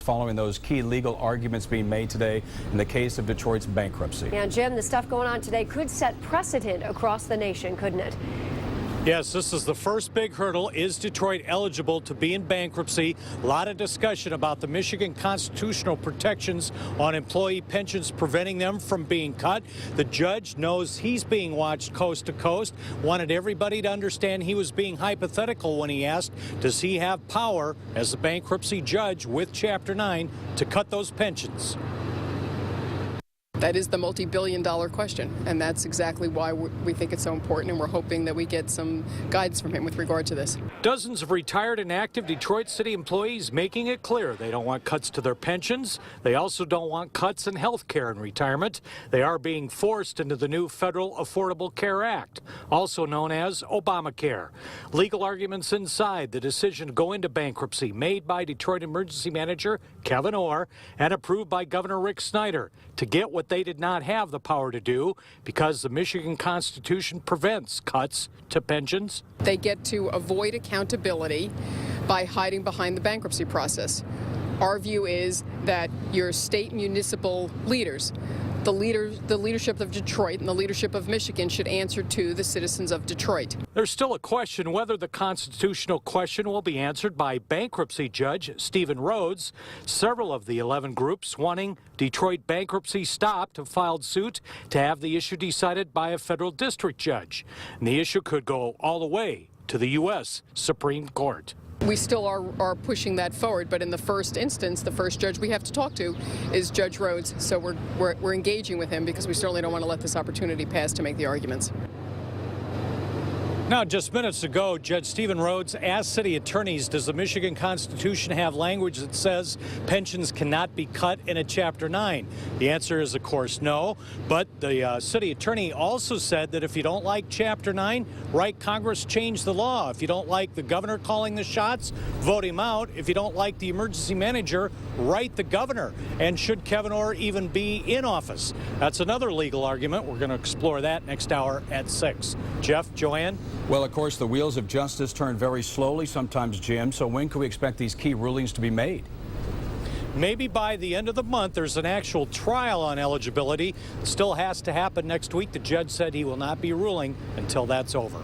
following those key legal arguments being made today in the case of Detroit's bankruptcy. And Jim, the stuff going on today could set precedent across the nation, couldn't it? Yes, this is the first big hurdle. Is Detroit eligible to be in bankruptcy? A lot of discussion about the Michigan constitutional protections on employee pensions preventing them from being cut. The judge knows he's being watched coast to coast, wanted everybody to understand he was being hypothetical when he asked, does he have power as a bankruptcy judge with Chapter 9 to cut those pensions? That is the multi-billion-dollar question, and that's exactly why we think it's so important, and we're hoping that we get some guidance from him with regard to this. Dozens of retired and active Detroit City employees making it clear they don't want cuts to their pensions. They also don't want cuts in health care and retirement. They are being forced into the new Federal Affordable Care Act, also known as Obamacare. Legal arguments inside the decision to go into bankruptcy made by Detroit Emergency Manager Kevin Orr and approved by Governor Rick Snyder to get what they did not have the power to do because the Michigan Constitution prevents cuts to pensions. They get to avoid accountability by hiding behind the bankruptcy process. Our view is that your state municipal leaders, the leadership of Detroit and the leadership of Michigan should answer to the citizens of Detroit. There's still a question whether the constitutional question will be answered by bankruptcy judge Stephen Rhodes. Several of the 11 groups wanting Detroit bankruptcy stopped have filed suit to have the issue decided by a federal district judge. And the issue could go all the way to the U.S. Supreme Court. We still are pushing that forward, but in the first instance, the first judge we have to talk to is Judge Rhodes. So we're engaging with him because we certainly don't want to let this opportunity pass to make the arguments. Now, just minutes ago, Judge Stephen Rhodes asked city attorneys, does the Michigan Constitution have language that says pensions cannot be cut in a Chapter 9? The answer is, of course, no. But the city attorney also said that if you don't like Chapter 9, write Congress change the law. If you don't like the governor calling the shots, vote him out. If you don't like the emergency manager, write the governor. And should Kevin Orr even be in office? That's another legal argument. We're going to explore that next hour at 6. Jeff, Joanne? Well, of course, the wheels of justice turn very slowly sometimes, Jim. So when can we expect these key rulings to be made? Maybe by the end of the month. There's an actual trial on eligibility. Still has to happen next week. The judge said he will not be ruling until that's over.